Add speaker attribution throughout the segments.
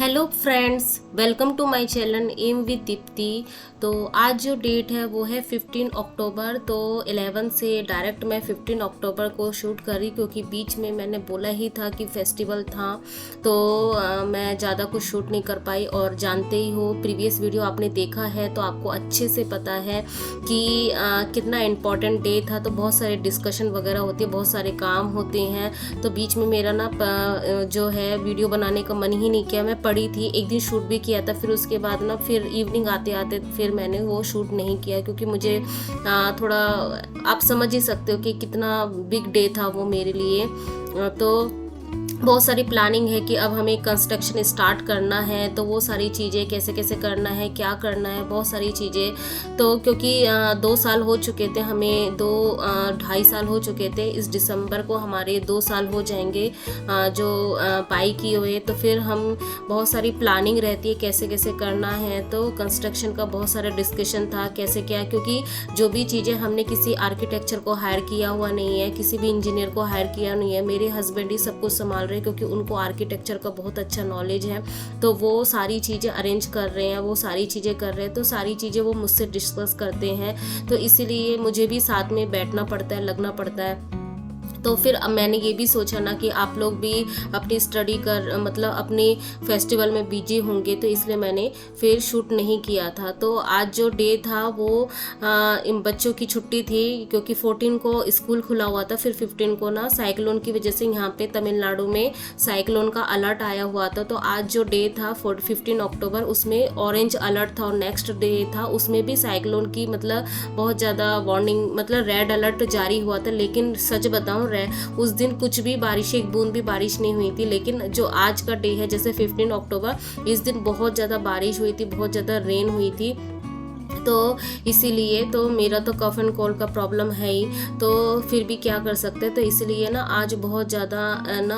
Speaker 1: Hello friends, welcome to my channel M with Deepti. तो आज जो डेट है वो है 15 अक्टूबर। तो 11 से डायरेक्ट मैं 15 अक्टूबर को शूट करी, क्योंकि बीच में मैंने बोला ही था कि फेस्टिवल था। तो मैं ज़्यादा कुछ शूट नहीं कर पाई। और जानते ही हो, प्रीवियस वीडियो आपने देखा है तो आपको अच्छे से पता है कि कितना इम्पोर्टेंट डे था। तो बहुत सारे डिस्कशन वगैरह होती है, बहुत सारे काम होते हैं। तो बीच में मेरा ना जो है वीडियो बनाने का मन ही नहीं किया। मैं पड़ी थी, एक दिन शूट भी किया था, फिर उसके बाद ना फिर इवनिंग आते आते फिर मैंने वो शूट नहीं किया, क्योंकि मुझे थोड़ा, आप समझ ही सकते हो कि कितना बिग डे था वो मेरे लिए। तो बहुत सारी प्लानिंग है कि अब हमें कंस्ट्रक्शन स्टार्ट करना है, तो वो सारी चीज़ें कैसे कैसे करना है, क्या करना है, बहुत सारी चीज़ें। तो क्योंकि 2 साल हो चुके थे, हमें 2-2.5 साल हो चुके थे। इस दिसंबर को हमारे 2 साल हो जाएंगे जो बाई किए हुए। तो फिर हम बहुत सारी प्लानिंग रहती है कैसे कैसे करना है। तो कंस्ट्रक्शन का बहुत सारा डिस्कशन था कैसे क्या, क्योंकि जो भी चीज़ें हमने किसी आर्किटेक्चर को हायर किया हुआ नहीं है, किसी भी इंजीनियर को हायर किया नहीं है। मेरे हस्बैंड ही सब कुछ संभाल रहे हैं, क्योंकि उनको आर्किटेक्चर का बहुत अच्छा नॉलेज है। तो वो सारी चीज़ें अरेंज कर रहे हैं, वो सारी चीज़ें कर रहे हैं। तो सारी चीज़ें वो मुझसे डिस्कस करते हैं। तो इसीलिए मुझे भी साथ में बैठना पड़ता है, लगना पड़ता है। तो फिर अब मैंने ये भी सोचा ना कि आप लोग भी अपनी स्टडी कर, मतलब अपने फेस्टिवल में बिजी होंगे, तो इसलिए मैंने फिर शूट नहीं किया था। तो आज जो डे था वो इन बच्चों की छुट्टी थी, क्योंकि 14 को स्कूल खुला हुआ था। फिर 15 को ना साइक्लोन की वजह से यहाँ पे तमिलनाडु में साइक्लोन का अलर्ट आया हुआ था। तो आज जो डे था 15 अक्टूबर, उसमें ऑरेंज अलर्ट था। और नेक्स्ट डे था, उसमें भी साइक्लोन की मतलब बहुत ज़्यादा वार्निंग, मतलब रेड अलर्ट जारी हुआ था। लेकिन सच बताऊँ, उस दिन कुछ भी बारिश, एक बूंद भी बारिश नहीं हुई थी। लेकिन जो आज का डे है, जैसे 15 अक्टूबर, इस दिन बहुत ज़्यादा बारिश हुई थी, बहुत ज़्यादा रेन हुई थी। तो इसीलिए तो मेरा तो कफ एंड कोल्ड का प्रॉब्लम है ही, तो फिर भी क्या कर सकते हैं। तो इसलिए ना आज बहुत ज़्यादा ना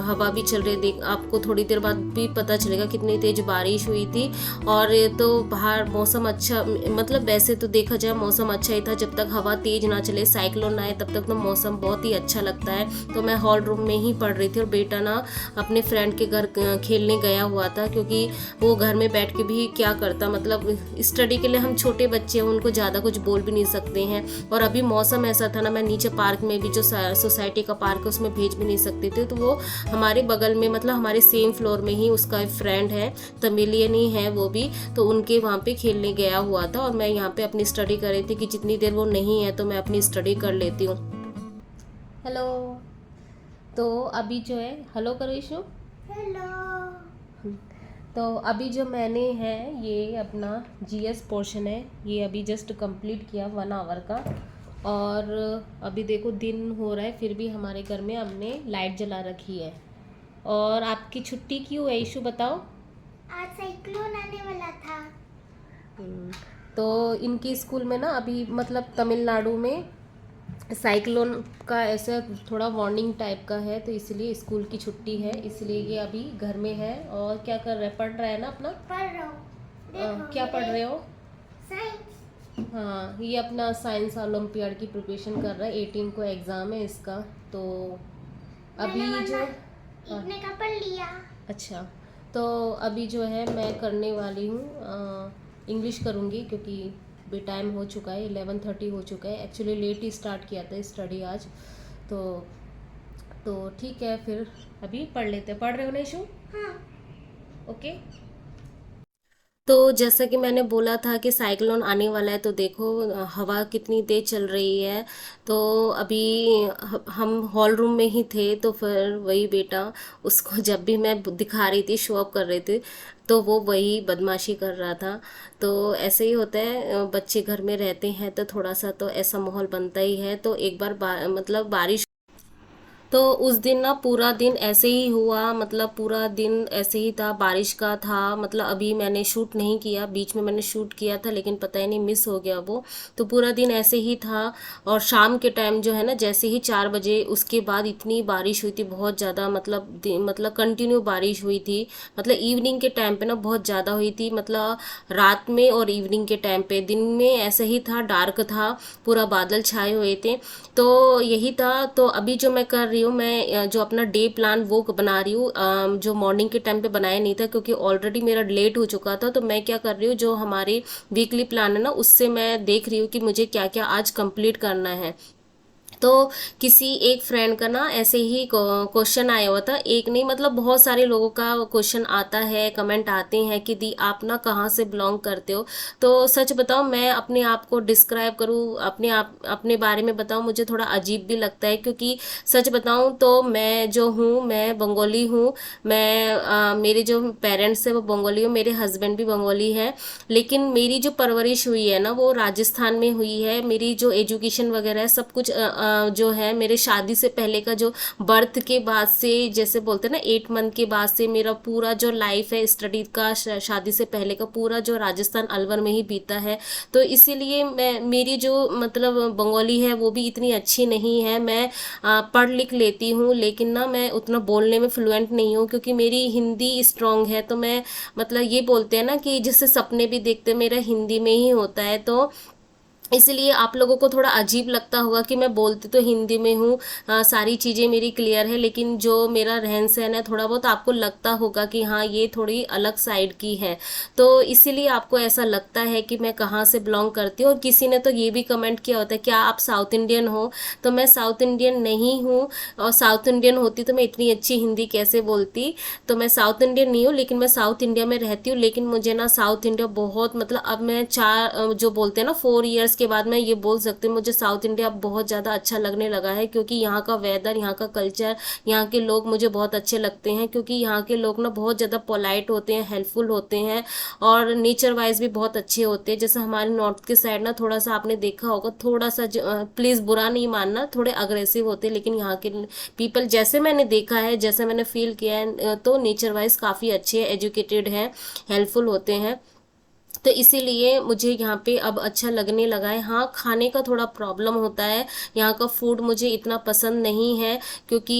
Speaker 1: हवा भी चल रही है। देख, आपको थोड़ी देर बाद भी पता चलेगा कितनी तेज बारिश हुई थी। और तो बाहर मौसम अच्छा, मतलब वैसे तो देखा जाए मौसम अच्छा ही था, जब तक हवा तेज ना चले, साइक्लोन ना आए, तब तक तो मौसम बहुत ही अच्छा लगता है। तो मैं हॉल रूम में ही पढ़ रही थी, और बेटा ना अपने फ्रेंड के घर खेलने गया हुआ था, क्योंकि वो घर में बैठ के भी क्या करता, मतलब स्टडी के लिए हम छोटे बच्चे हैं, उनको ज़्यादा कुछ बोल भी नहीं सकते हैं। और अभी मौसम ऐसा था ना, मैं नीचे पार्क में भी, जो सोसाइटी का पार्क है, उसमें भेज भी नहीं सकते थे। तो वो हमारे बगल में, मतलब हमारे सेम फ्लोर में ही उसका एक फ्रेंड है, तमिलियन ही है वो भी। तो उनके वहाँ पे खेलने गया हुआ था, और मैं यहाँ पे अपनी स्टडी कर रही थी कि जितनी देर वो नहीं है तो मैं अपनी स्टडी कर लेती हूँ। हेलो। तो अभी जो है, हेलो करो इशू। हेलो। तो अभी जो मैंने है, ये अपना जीएस पोर्शन है, ये अभी जस्ट कंप्लीट किया 1 आवर का। और अभी देखो दिन हो रहा है, फिर भी हमारे घर में हमने लाइट जला रखी है। और आपकी छुट्टी क्यों है इशू, बताओ।
Speaker 2: आज साइक्लोन आने वाला था।
Speaker 1: हम्म, तो इनके स्कूल में ना अभी, मतलब तमिलनाडु में साइक्लोन का ऐसा थोड़ा वार्निंग टाइप का है, तो इसलिए स्कूल की छुट्टी है, इसलिए ये अभी घर में है। और क्या कर रहा है, पढ़ रहा है ना अपना।
Speaker 2: पढ़ रहा हूँ। देखो,
Speaker 1: क्या पढ़ रहे हो।
Speaker 2: साइंस।
Speaker 1: हाँ, ये अपना साइंस ओलंपियाड की प्रिपरेशन कर रहा है, 18 को एग्ज़ाम है इसका। तो अभी जो,
Speaker 2: इतने का पढ़ लिया।
Speaker 1: अच्छा, तो अभी जो है मैं करने वाली हूँ इंग्लिश करूँगी, क्योंकि भी टाइम हो चुका है, 11:30 हो चुका है। एक्चुअली लेट ही स्टार्ट किया था स्टडी आज। तो ठीक है, फिर अभी पढ़ लेते हैं। पढ़ रहे हो ना इशू।
Speaker 2: हाँ।
Speaker 1: ओके। तो जैसा कि मैंने बोला था कि साइक्लोन आने वाला है, तो देखो हवा कितनी तेज चल रही है। तो अभी हम हॉल रूम में ही थे, तो फिर वही बेटा, उसको जब भी मैं दिखा रही थी, शो ऑफ कर रही थी, तो वो वही बदमाशी कर रहा था। तो ऐसे ही होता है, बच्चे घर में रहते हैं तो थोड़ा सा तो ऐसा माहौल बनता ही है। तो एक बार मतलब बारिश, तो उस दिन ना पूरा दिन ऐसे ही हुआ, मतलब पूरा दिन ऐसे ही था, बारिश का था। मतलब अभी मैंने शूट नहीं किया, बीच में मैंने शूट किया था, लेकिन पता ही नहीं मिस हो गया वो। तो पूरा दिन ऐसे ही था। और शाम के टाइम जो है ना, जैसे ही 4 बजे, उसके बाद इतनी बारिश हुई थी, बहुत ज़्यादा, मतलब कंटिन्यू बारिश हुई थी। मतलब इवनिंग के टाइम पे ना बहुत ज़्यादा हुई थी, मतलब रात में और इवनिंग के टाइम पे। दिन में ऐसे ही था, डार्क था, पूरा बादल छाए हुए थे। तो यही था। तो अभी जो मैं कर रही रही हूँ, मैं जो अपना डे प्लान वो बना रही हूँ, जो मॉर्निंग के टाइम पे बनाया नहीं था क्योंकि ऑलरेडी मेरा लेट हो चुका था। तो मैं क्या कर रही हूँ, जो हमारी वीकली प्लान है ना, उससे मैं देख रही हूँ कि मुझे क्या क्या आज कंप्लीट करना है। तो किसी एक फ्रेंड का ना ऐसे ही क्वेश्चन आया हुआ था, एक नहीं मतलब बहुत सारे लोगों का क्वेश्चन आता है, कमेंट आते हैं कि दी आप ना कहाँ से बिलोंग करते हो। तो सच बताओ, मैं अपने आप को डिस्क्राइब करूँ, अपने बारे में बताऊँ, मुझे थोड़ा अजीब भी लगता है क्योंकि सच बताऊँ तो मैं जो हूँ, मैं बंगाली हूँ। मेरे जो पेरेंट्स है वो बंगाली हो, मेरे हस्बैंड भी बंगाली है। लेकिन मेरी जो परवरिश हुई है ना वो राजस्थान में हुई है। मेरी जो एजुकेशन वगैरह है सब कुछ जो है मेरे शादी से पहले का, जो बर्थ के बाद से जैसे बोलते हैं ना 8 मंथ के बाद से मेरा पूरा जो लाइफ है स्टडी का, शादी से पहले का पूरा जो राजस्थान अलवर में ही बीता है। तो इसीलिए मैं, मेरी जो मतलब बंगाली है वो भी इतनी अच्छी नहीं है। मैं पढ़ लिख लेती हूँ लेकिन ना मैं उतना बोलने में फ्लुएंट नहीं हूँ क्योंकि मेरी हिंदी स्ट्रांग है। तो मैं मतलब ये बोलते हैं ना कि जिससे सपने भी देखते, मेरा हिंदी में ही होता है। तो इसलिए आप लोगों को थोड़ा अजीब लगता होगा कि मैं बोलती तो हिंदी में हूँ, सारी चीज़ें मेरी क्लियर है, लेकिन जो मेरा रहन सहन है थोड़ा बहुत आपको लगता होगा कि हाँ ये थोड़ी अलग साइड की है। तो इसीलिए आपको ऐसा लगता है कि मैं कहाँ से बिलोंग करती हूँ। और किसी ने तो ये भी कमेंट किया होता है क्या आप साउथ इंडियन हो। तो मैं साउथ इंडियन नहीं हूँ, और साउथ इंडियन होती तो मैं इतनी अच्छी हिंदी कैसे बोलती। तो मैं साउथ इंडियन नहीं हूँ, लेकिन मैं साउथ इंडिया में रहती हूँ। लेकिन मुझे ना साउथ इंडिया बहुत, मतलब अब मैं जो बोलते हैं ना 4 इयर्स के बाद मैं ये बोल सकती हूँ मुझे साउथ इंडिया बहुत ज़्यादा अच्छा लगने लगा है क्योंकि यहाँ का वेदर, यहाँ का कल्चर, यहाँ के लोग मुझे बहुत अच्छे लगते हैं क्योंकि यहाँ के लोग ना बहुत ज़्यादा पोलाइट होते हैं, हेल्पफुल होते हैं और नेचर वाइज भी बहुत अच्छे होते हैं। जैसे हमारे नॉर्थ के साइड ना थोड़ा सा आपने देखा होगा, थोड़ा सा प्लीज़ बुरा नहीं मानना, थोड़े अग्रेसिव होते हैं, लेकिन यहाँ के पीपल जैसे मैंने देखा है, जैसे मैंने फील किया है, तो नेचर वाइज काफ़ी अच्छे हैं, एजुकेटेड हैं, हेल्पफुल होते हैं। तो इसीलिए मुझे यहाँ पे अब अच्छा लगने लगा है। हाँ, खाने का थोड़ा प्रॉब्लम होता है, यहाँ का फूड मुझे इतना पसंद नहीं है क्योंकि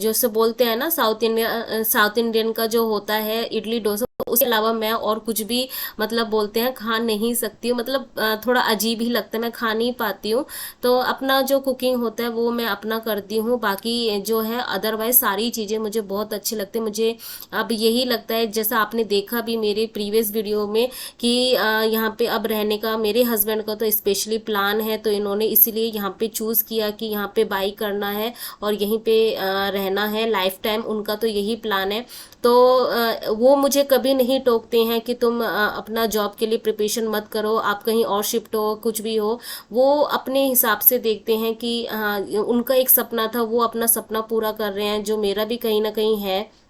Speaker 1: जैसे बोलते हैं ना साउथ इंडियन का जो होता है इडली डोसा, उसके अलावा मैं और कुछ भी मतलब बोलते हैं खा नहीं सकती हूँ। मतलब थोड़ा अजीब ही लगता है, मैं खा नहीं पाती हूँ। तो अपना जो कुकिंग होता है वो मैं अपना करती हूँ, बाकी जो है अदरवाइज सारी चीज़ें मुझे बहुत अच्छी लगती है। मुझे अब यही लगता है, जैसा आपने देखा भी मेरे प्रीवियस वीडियो में कि यहाँ पे अब रहने का मेरे हस्बैंड का तो स्पेशली प्लान है, तो इन्होंने इसीलिए यहाँ पे चूज़ किया कि यहाँ पे बाई करना है और यहीं पे रहना है लाइफ टाइम, उनका तो यही प्लान है। तो वो मुझे कभी नहीं टोकते हैं कि तुम अपना जॉब के लिए प्रिपरेशन मत करो, आप कहीं और शिफ्ट हो, कुछ भी हो। वो अपने हिसाब से देखते हैं कि हाँ उनका एक सपना था, वो अपना सपना पूरा कर रहे हैं, जो मेरा भी कहीं ना कहीं है।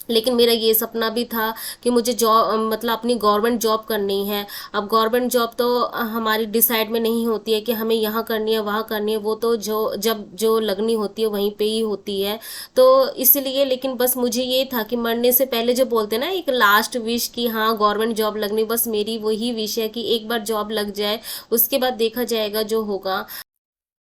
Speaker 1: लेकिन मेरा ये सपना भी था कि मुझे जॉब मतलब अपनी गवर्नमेंट जॉब करनी है। अब गवर्नमेंट जॉब तो हमारी डिसाइड में नहीं होती है कि हमें यहाँ करनी है वहाँ करनी है, वो तो जो लगनी होती है वहीं पे ही होती है। तो इसलिए, लेकिन बस मुझे ये था कि मरने से पहले जो बोलते हैं ना एक लास्ट विश कि हाँ गवर्नमेंट जॉब लगनी, बस मेरी वही विश है कि एक बार जॉब लग जाए, उसके बाद देखा जाएगा जो होगा।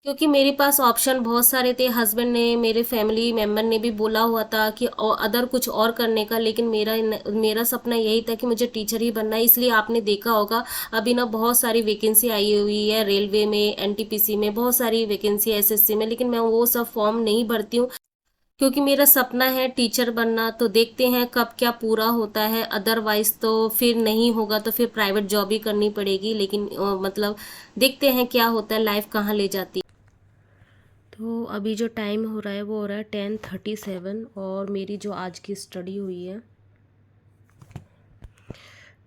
Speaker 1: क्योंकि मेरे पास ऑप्शन बहुत सारे थे, हस्बैंड ने, मेरे फैमिली मेम्बर ने भी बोला हुआ था कि अदर कुछ और करने का, लेकिन मेरा सपना यही था कि मुझे टीचर ही बनना है। इसलिए आपने देखा होगा अभी ना बहुत सारी वैकेंसी आई हुई है रेलवे में, एनटीपीसी में, बहुत सारी वैकेंसी है, एसएससी में, लेकिन मैं वो सब फॉर्म नहीं भरती हूँ क्योंकि मेरा सपना है टीचर बनना। तो देखते हैं कब क्या पूरा होता है, अदरवाइज तो फिर नहीं होगा तो फिर प्राइवेट जॉब ही करनी पड़ेगी। लेकिन मतलब देखते हैं क्या होता है, लाइफ कहाँ ले जाती है। तो अभी जो टाइम हो रहा है वो हो रहा है 10:37 और मेरी जो आज की स्टडी हुई है,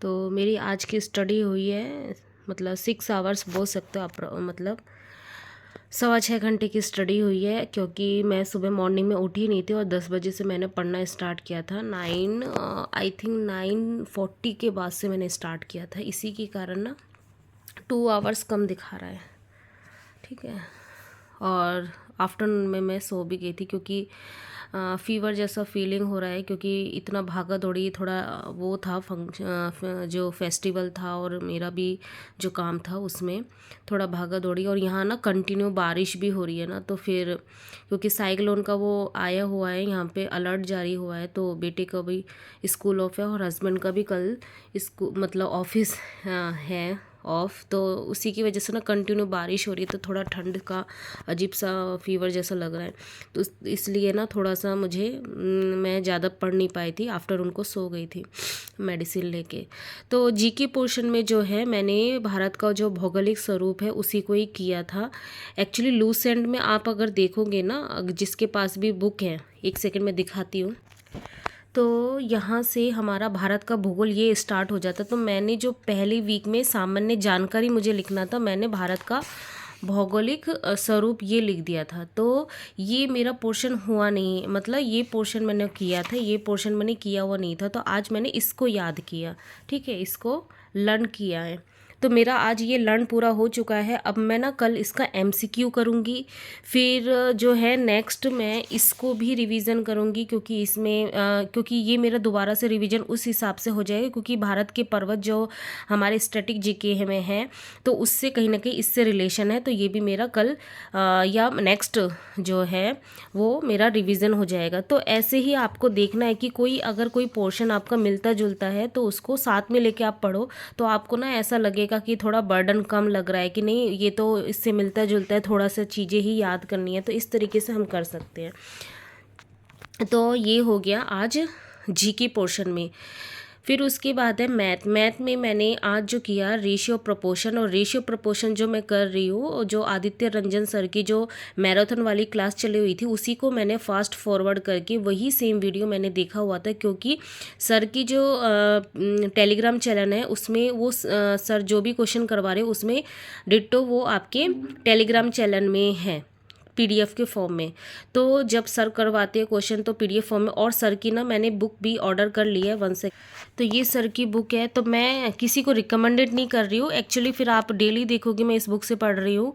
Speaker 1: तो मेरी आज की स्टडी हुई है मतलब 6 आवर्स बोल सकते हो आप, मतलब 6.25 घंटे की स्टडी हुई है क्योंकि मैं सुबह मॉर्निंग में उठी नहीं थी और 10 बजे से मैंने पढ़ना स्टार्ट किया था। आई थिंक 9:40 के बाद से मैंने स्टार्ट किया था, इसी के कारण ना 2 आवर्स कम दिखा रहा है, ठीक है। और आफ्टरनून में मैं सो भी गई थी क्योंकि फीवर जैसा फीलिंग हो रहा है क्योंकि इतना भागा दौड़ी, थोड़ा वो था फंक्शन, जो फेस्टिवल था और मेरा भी जो काम था उसमें थोड़ा भागा दौड़ी। और यहाँ ना कंटिन्यू बारिश भी हो रही है ना, तो फिर क्योंकि साइक्लोन का वो आया हुआ है, यहाँ पे अलर्ट जारी हुआ है, तो बेटे का भी स्कूल ऑफ है और हस्बैंड का भी कल स्कूल मतलब ऑफिस है ऑफ, तो उसी की वजह से ना कंटिन्यू बारिश हो रही है, तो थोड़ा ठंड का अजीब सा फीवर जैसा लग रहा है, तो इसलिए ना थोड़ा सा मुझे मैं ज़्यादा पढ़ नहीं पाई थी, आफ्टर उनको सो गई थी मेडिसिन लेके। तो जीके पोर्शन में जो है मैंने भारत का जो भौगोलिक स्वरूप है उसी को ही किया था। एक्चुअली लूज एंड में आप अगर देखोगे ना, जिसके पास भी बुक है, एक सेकंड में दिखाती हूँ, तो यहाँ से हमारा भारत का भूगोल ये स्टार्ट हो जाता। तो मैंने जो पहली वीक में सामान्य जानकारी मुझे लिखना था, मैंने भारत का भौगोलिक स्वरूप ये लिख दिया था। तो ये मेरा पोर्शन हुआ नहीं, मतलब ये पोर्शन मैंने किया था, ये पोर्शन मैंने किया हुआ नहीं था, तो आज मैंने इसको याद किया, ठीक है, इसको लर्न किया है। तो मेरा आज ये लर्न पूरा हो चुका है। अब मैं ना कल इसका एमसीक्यू करूँगी, फिर जो है नेक्स्ट मैं इसको भी रिवीजन करूँगी, क्योंकि इसमें क्योंकि ये मेरा दोबारा से रिवीजन उस हिसाब से हो जाएगा, क्योंकि भारत के पर्वत जो हमारे स्टैटिक जीके में हैं तो उससे कहीं ना कहीं इससे रिलेशन है, तो ये भी मेरा कल या नेक्स्ट जो है वो मेरा रिवीजन हो जाएगा। तो ऐसे ही आपको देखना है कि कोई अगर कोई पोर्शन आपका मिलता जुलता है तो उसको साथ में लेके आप पढ़ो, तो आपको ना ऐसा लगेगा कि थोड़ा बर्डन कम लग रहा है कि नहीं ये तो इससे मिलता जुलता है, थोड़ा सा चीज़ें ही याद करनी है, तो इस तरीके से हम कर सकते हैं। तो ये हो गया आज जीके पोर्शन में। फिर उसके बाद है मैथ। मैथ में मैंने आज जो किया रेशियो प्रोपोर्शन, और रेशियो प्रोपोर्शन जो मैं कर रही हूँ, जो आदित्य रंजन सर की जो मैराथन वाली क्लास चली हुई थी उसी को मैंने फास्ट फॉरवर्ड करके वही सेम वीडियो मैंने देखा हुआ था, क्योंकि सर की जो टेलीग्राम चैनल है उसमें वो सर जो भी क्वेश्चन करवा रहे हैं उसमें डिट्टो वो आपके टेलीग्राम चैनल में है पीडीएफ के फॉर्म में। तो जब सर करवाते हैं क्वेश्चन तो पीडीएफ फॉर्म में, और सर की ना मैंने बुक भी ऑर्डर कर ली है 1 सेकंड। तो ये सर की बुक है, तो मैं किसी को रिकमेंडेड नहीं कर रही हूँ एक्चुअली, फिर आप डेली देखोगे मैं इस बुक से पढ़ रही हूँ,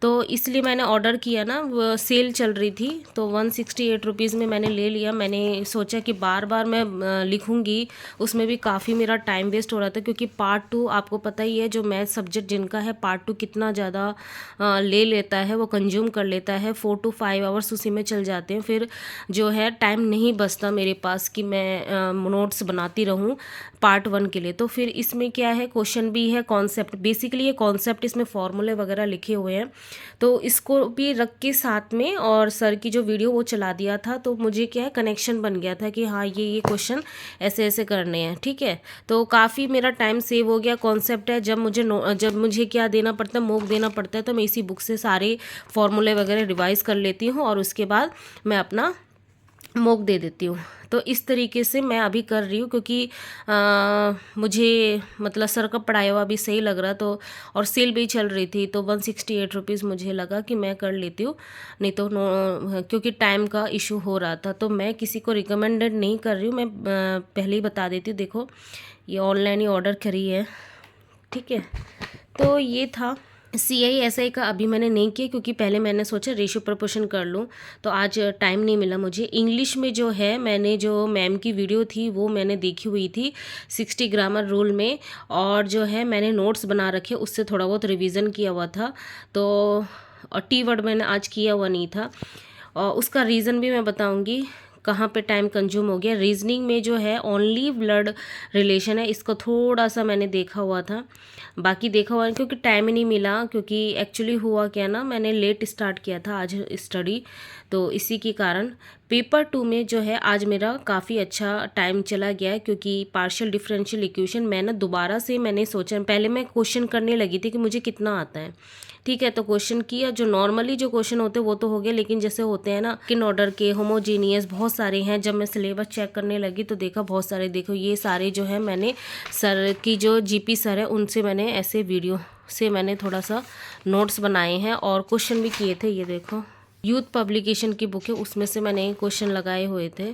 Speaker 1: तो इसलिए मैंने ऑर्डर किया ना, वो सेल चल रही थी तो 168 रुपीज़ में मैंने ले लिया। मैंने सोचा कि बार बार मैं लिखूंगी, उसमें भी काफ़ी मेरा टाइम वेस्ट हो रहा था, क्योंकि पार्ट 2 आपको पता ही है जो मैथ सब्जेक्ट जिनका है पार्ट 2 कितना ज़्यादा ले लेता है, वो कंज्यूम कर लेता है, 4 to 5 आवर्स उसी में चल जाते हैं, फिर जो है टाइम नहीं बचता मेरे पास कि मैं नोट्स बनाती रहूं पार्ट 1 के लिए। तो फिर इसमें क्या है, क्वेश्चन भी है, कॉन्सेप्ट, बेसिकली ये कॉन्सेप्ट, इसमें फॉर्मूले वगैरह लिखे हुए हैं, तो इसको भी रख के साथ में और सर की जो वीडियो वो चला दिया था, तो मुझे क्या है कनेक्शन बन गया था कि हाँ ये क्वेश्चन ऐसे ऐसे करने हैं, ठीक है। तो काफ़ी मेरा टाइम सेव हो गया। कॉन्सेप्ट है, जब मुझे क्या देना पड़ता है, मॉक देना पड़ता है, तो मैं इसी बुक से सारे फॉर्मूले वगैरह रिवाइज कर लेती हूँ और उसके बाद मैं अपना मॉक दे देती हूँ। तो इस तरीके से मैं अभी कर रही हूँ, क्योंकि मुझे मतलब सर का पढ़ाया हुआ भी सही लग रहा, तो और सेल भी चल रही थी, तो 168 रुपीज़ मुझे लगा कि मैं कर लेती हूँ, नहीं तो क्योंकि टाइम का इशू हो रहा था। तो मैं किसी को रिकमेंडेड नहीं कर रही हूँ, मैं पहले ही बता देती हूँ। देखो ये ऑनलाइन ही ऑर्डर करी है, ठीक है। तो ये था CISI का, अभी मैंने नहीं किया क्योंकि पहले मैंने सोचा रेशियो प्रोपोर्शन कर लूँ, तो आज टाइम नहीं मिला मुझे। इंग्लिश में जो है मैंने जो मैम की वीडियो थी वो मैंने देखी हुई थी 60 ग्रामर रूल में, और जो है मैंने नोट्स बना रखे, उससे थोड़ा बहुत रिवीजन किया हुआ था। तो और टी वर्ड मैंने आज किया हुआ नहीं था, और उसका रीज़न भी मैं बताऊँगी कहाँ पे टाइम कंज्यूम हो गया। रीजनिंग में जो है ओनली ब्लड रिलेशन है, इसको थोड़ा सा मैंने देखा हुआ था, बाकी देखा हुआ क्योंकि टाइम ही नहीं मिला, क्योंकि एक्चुअली हुआ क्या ना, मैंने लेट स्टार्ट किया था आज स्टडी, तो इसी के कारण पेपर 2 में जो है आज मेरा काफ़ी अच्छा टाइम चला गया है, क्योंकि पार्शियल डिफरेंशियल इक्वेशन मैं ना दोबारा से मैंने सोचा, पहले मैं क्वेश्चन करने लगी थी कि मुझे कितना आता है, ठीक है, तो क्वेश्चन किया, जो नॉर्मली जो क्वेश्चन होते हैं वो तो हो गया, लेकिन जैसे होते हैं ना किन ऑर्डर के, होमोजीनियस, बहुत सारे हैं। जब मैं सिलेबस चेक करने लगी तो देखा बहुत सारे, देखो ये सारे जो है मैंने सर की जो GP सर है उनसे मैंने ऐसे वीडियो से मैंने थोड़ा सा नोट्स बनाए हैं और क्वेश्चन भी किए थे। ये देखो यूथ पब्लिकेशन की बुक है, उसमें से मैंने क्वेश्चन लगाए हुए थे,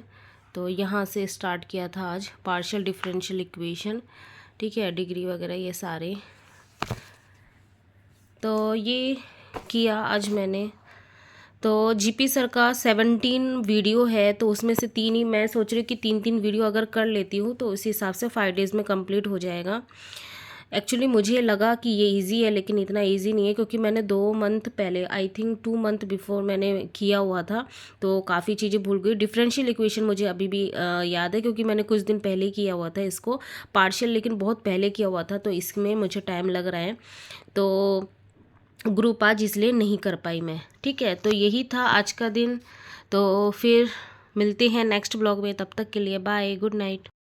Speaker 1: तो यहाँ से स्टार्ट किया था आज पार्शियल डिफरेंशियल इक्वेशन, ठीक है, डिग्री वगैरह ये सारे, तो ये किया आज मैंने। तो GP सर का 17 वीडियो है, तो उसमें से 3 ही मैं सोच रही हूँ कि 3 वीडियो अगर कर लेती हूँ तो उस हिसाब से 5 डेज़ में कंप्लीट हो जाएगा। एक्चुअली मुझे लगा कि ये इजी है, लेकिन इतना इजी नहीं है, क्योंकि मैंने 2 मंथ पहले, आई थिंक 2 मंथ बिफोर मैंने किया हुआ था, तो काफ़ी चीज़ें भूल गई। डिफरेंशियल इक्वेशन मुझे अभी भी याद है, क्योंकि मैंने कुछ दिन पहले किया हुआ था इसको, पार्शियल लेकिन बहुत पहले किया हुआ था, तो इसमें मुझे टाइम लग रहा है। तो ग्रुप आज इसलिए नहीं कर पाई मैं। ठीक है, तो यही था आज का दिन। तो फिर मिलते हैं नेक्स्ट ब्लॉग में, तब तक के लिए बाय, गुड नाइट।